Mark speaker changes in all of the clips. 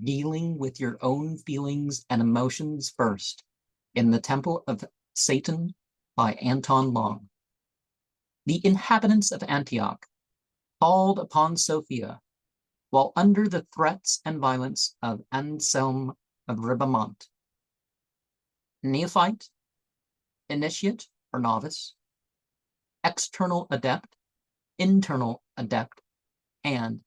Speaker 1: dealing with your own feelings and emotions first, in the Temple of Satan by Anton. The inhabitants of Antioch called upon Sophia, while under the threats and violence of Anselm of Ribamont. Neophyte, initiate or novice, external adept, internal adept, and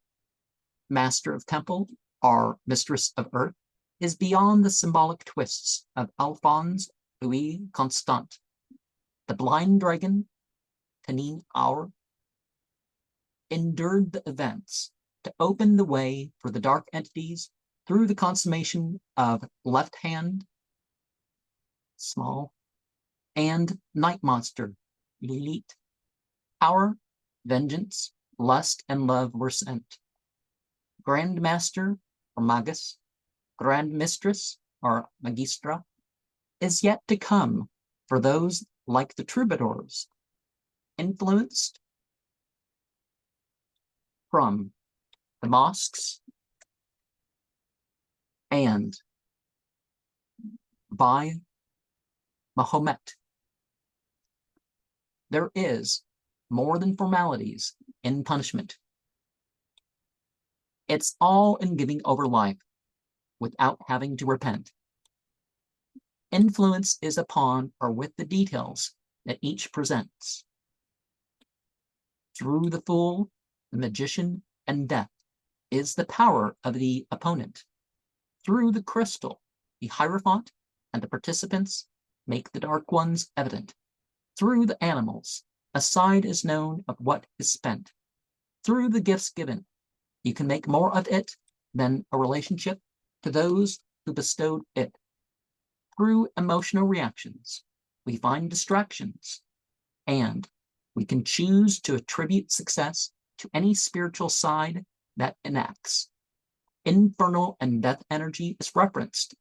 Speaker 1: master of temple or mistress of earth is beyond the symbolic twists of Alphonse Louis Constant. The blind dragon, Tanin Aur, endured the events to open the way for the dark entities through the consummation of left hand, small, and night monster, Lilith. Power, vengeance, lust, and love were sent. Grand Master, or Magus, Grand Mistress, or Magistra, is yet to come for those like the troubadours, influenced from the mosques and by Mahomet. There is more than formalities in punishment. It's all in giving over life without having to repent. Influence is upon or with the details that each presents. Through the fool, the magician, and death is the power of the opponent. Through the crystal, the Hierophant and the participants make the dark ones evident. Through the animals, a side is known of what is spent. Through the gifts given, you can make more of it than a relationship to those who bestowed it. Through emotional reactions, we find distractions, and we can choose to attribute success to any spiritual side that enacts. Infernal and death energy is referenced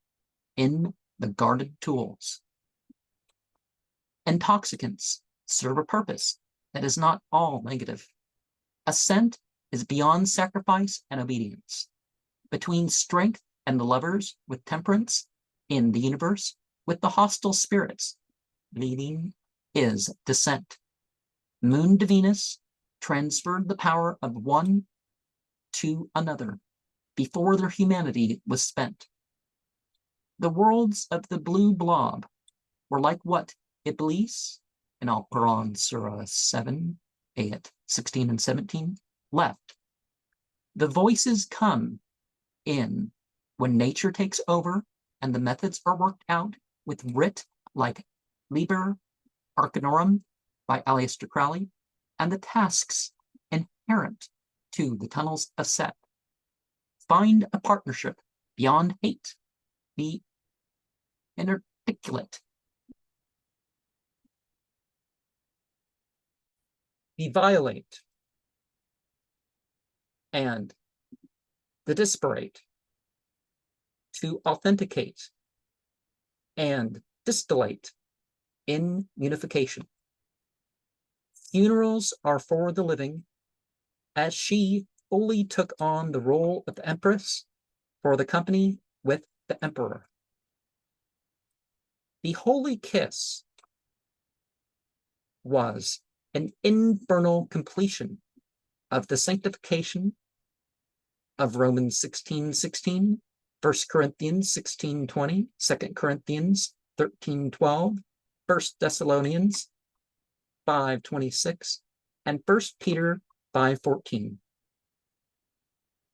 Speaker 1: in the guarded tools. Intoxicants serve a purpose that is not all negative. Ascent is beyond sacrifice and obedience. Between strength and the lovers with temperance in the universe, with the hostile spirits, leading is descent. Moon to Venus transferred the power of one to another before their humanity was spent. The worlds of the blue blob were like what Iblis, in Al-Quran Surah 7, ayat 16 and 17, left. The voices come in when nature takes over and the methods are worked out with writ like Liber Arcanorum by Aleister Crowley, and the tasks inherent to the tunnels of Set. Find a partnership beyond hate, the inarticulate, the violate, and the disparate, to authenticate and distillate in unification. Funerals are for the living, as she fully took on the role of empress for the company with the emperor. The holy kiss was an infernal completion of the sanctification of Romans 16:16, 1 Corinthians 16:20, 2 Corinthians 13:12, 1 Thessalonians 5:26, and 1 Peter 5:14,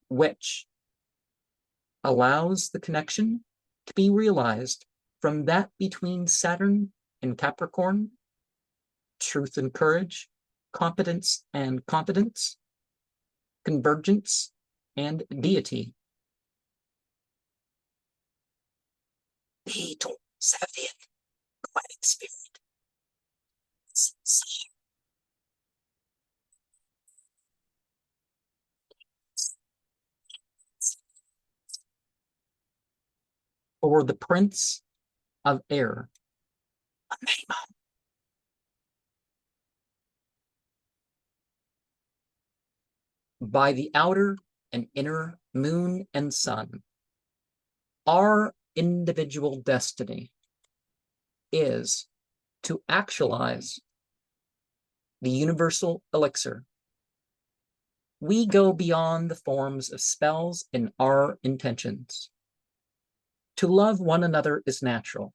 Speaker 1: which allows the connection to be realized from that between Saturn and Capricorn, truth and courage, competence and confidence, convergence and deity. Beetle, Savian, quiet spirit. Or the Prince of Air, by the outer and inner moon and sun, Our individual destiny is to actualize the universal elixir. We go beyond the forms of spells in our intentions. To love one another is natural.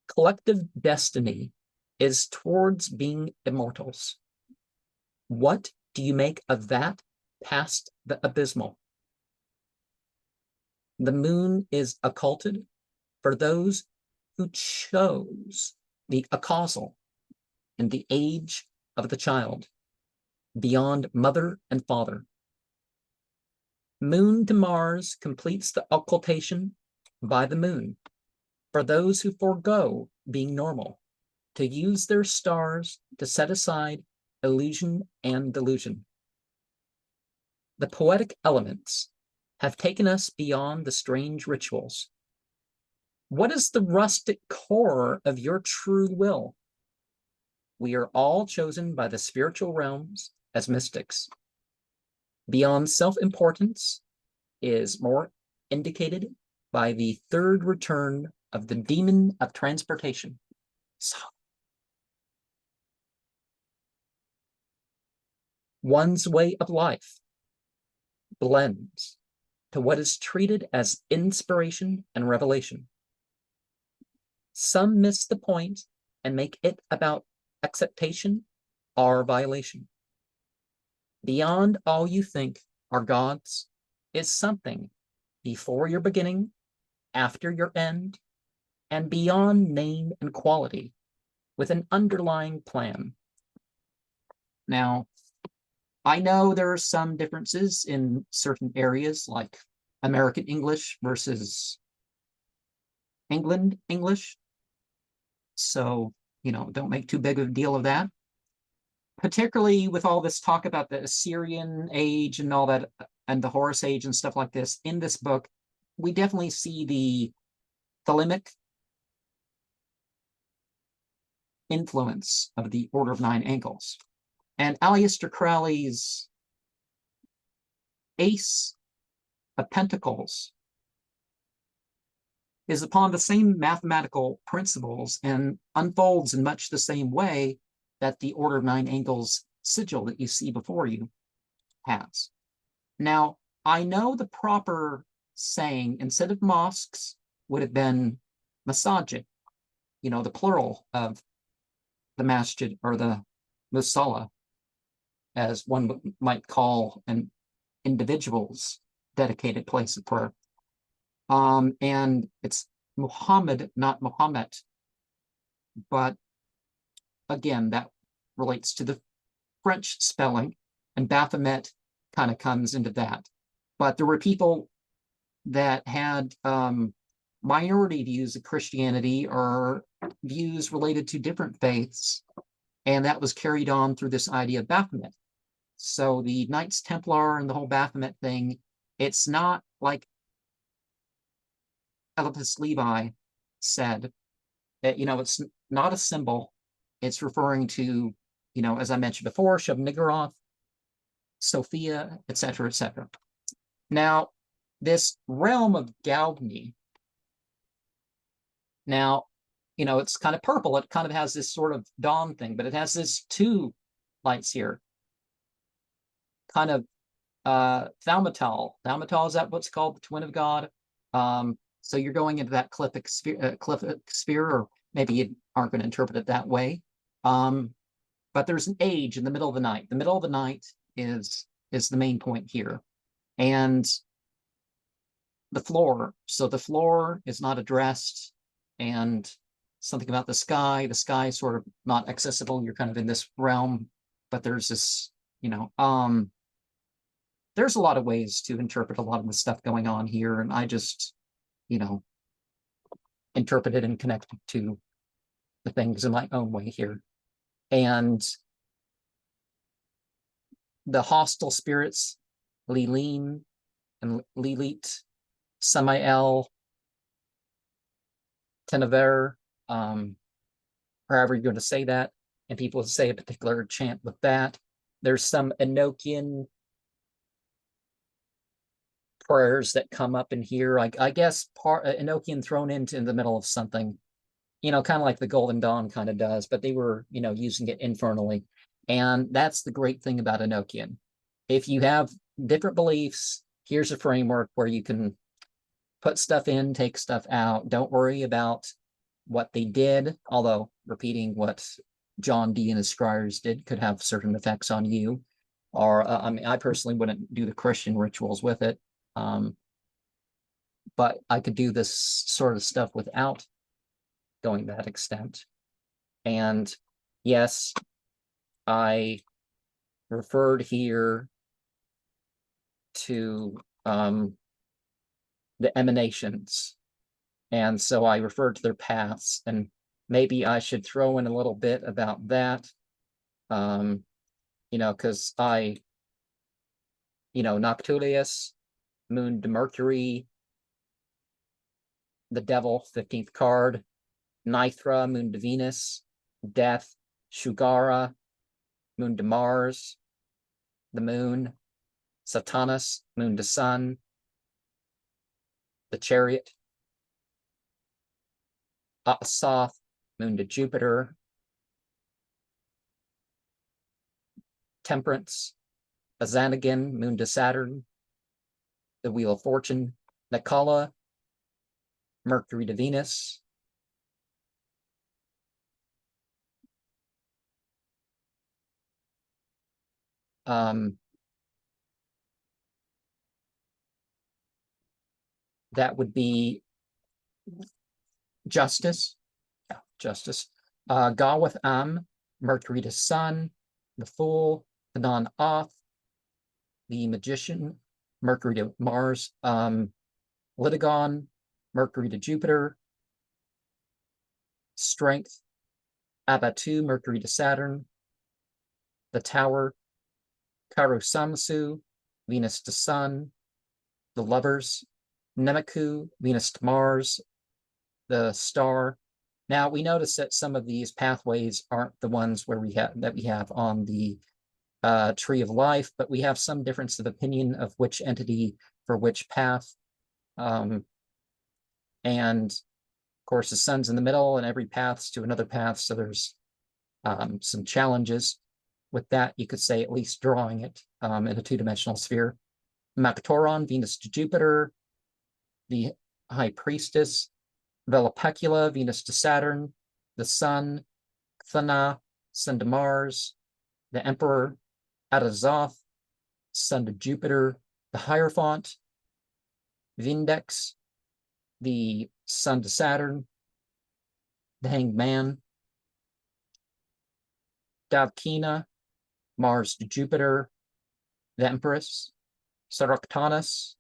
Speaker 1: Collective destiny is towards being immortals. What do you make of that past the abysmal? The moon is occulted for those who chose the acausal in the age of the child, beyond mother and father. Moon to Mars completes the occultation by the moon for those who forego being normal, to use their stars to set aside illusion and delusion. The poetic elements have taken us beyond the strange rituals. What is the rustic core of your true will? We are all chosen by the spiritual realms as mystics. Beyond self-importance is more indicated by the third return of the demon of transportation. So, one's way of life blends to what is treated as inspiration and revelation. Some miss the point and make it about acceptation or violation. Beyond all you think are gods is something before your beginning, after your end, and beyond name and quality, with an underlying plan. Now, I know there are some differences in certain areas, like American English versus England English. So, don't make too big of a deal of that. Particularly with all this talk about the Assyrian age and all that, and the Horus age and stuff like this, in this book, we definitely see the Thelemic influence of the Order of Nine Ankles. And Aleister Crowley's Ace of Pentacles is upon the same mathematical principles and unfolds in much the same way that the Order of Nine Ankles sigil that you see before you has. Now, I know the proper saying, instead of mosques, would have been masajid, the plural of the masjid, or the musalla, as one might call an individual's dedicated place of prayer. And it's Muhammad, not Muhammad. But again, that relates to the French spelling, and Baphomet kind of comes into that. But there were people that had minority views of Christianity or views related to different faiths, and that was carried on through this idea of Baphomet. So the Knights Templar and the whole Baphomet thing, it's not like Eliphas Levi said that, it's not a symbol. It's referring to, as I mentioned before, Shub-Niggurath, Sophia, etc., etc. Now, this realm of Gaugni, now, it's kind of purple. It kind of has this sort of dawn thing, but it has this two lights here. Kind of Thaumatal. Thaumatal, is that what's called? The twin of God. So you're going into that clippic sphere, or maybe you aren't going to interpret it that way. But there's an age in the middle of the night. The middle of the night is the main point here. And the floor. So the floor is not addressed, and something about the sky is sort of not accessible. You're kind of in this realm, but there's this, there's a lot of ways to interpret a lot of the stuff going on here. And I just, interpret it and connect it to the things in my own way here. And the hostile spirits, Liline and Lilith, Samael, Tenever, however you're going to say that, and people say a particular chant with that. There's some Enochian prayers that come up in here. I guess Enochian thrown into the middle of something, kind of like the Golden Dawn kind of does, but they were, using it infernally. And that's the great thing about Enochian. If you have different beliefs, here's a framework where you can put stuff in, take stuff out. Don't worry about what they did, although repeating what John Dee and his scryers did could have certain effects on you. Or, I personally wouldn't do the Christian rituals with it. But I could do this sort of stuff without going to that extent. And yes, I referred here to the emanations. And so I referred to their paths, and maybe I should throw in a little bit about that. Because Noctulius, moon to Mercury, the devil, 15th card, Nithra, moon to Venus, death, Shugara, moon to Mars, the moon, Saturnus, moon to Sun, the chariot, Asath, moon to Jupiter, temperance, Azanagan, moon to Saturn, the wheel of fortune, Nakala, Mercury to Venus, that would be justice. Yeah, justice. Gawath Am, Mercury to Sun, the Fool, the Non-Oth, the Magician, Mercury to Mars, Litigon, Mercury to Jupiter, Strength, Abatu, Mercury to Saturn, the Tower, Kairos Samsu, Venus to Sun, the Lovers, Nemaku, Venus to Mars, the Star. Now we notice that some of these pathways aren't the ones where we have on the Tree of Life, but we have some difference of opinion of which entity for which path. And of course, the sun's in the middle, and every path's to another path, so there's some challenges with that. You could say at least drawing it in a two-dimensional sphere. Mactoron, Venus to Jupiter, the High Priestess, Velopecula, Venus to Saturn, the Sun, Thana, Sun to Mars, the Emperor, Atazoth, Sun to Jupiter, the Hierophant, Vindex, the Sun to Saturn, the Hanged Man, Davkina, Mars to Jupiter, the Empress, Saractanus,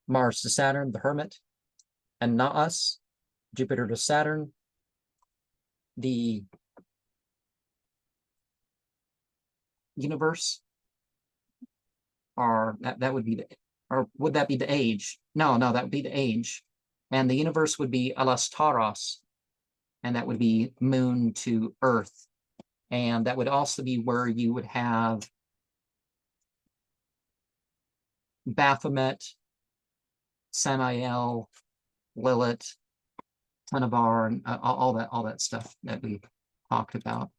Speaker 1: Mars to Saturn, the Hermit, and Naas, Jupiter to Saturn, the universe, or that would be the, or would that be the age? No, that would be the age. And the universe would be Alastaros, and that would be moon to Earth. And that would also be where you would have Baphomet, Samael, Lilith, Tenebar, and all that stuff that we talked about.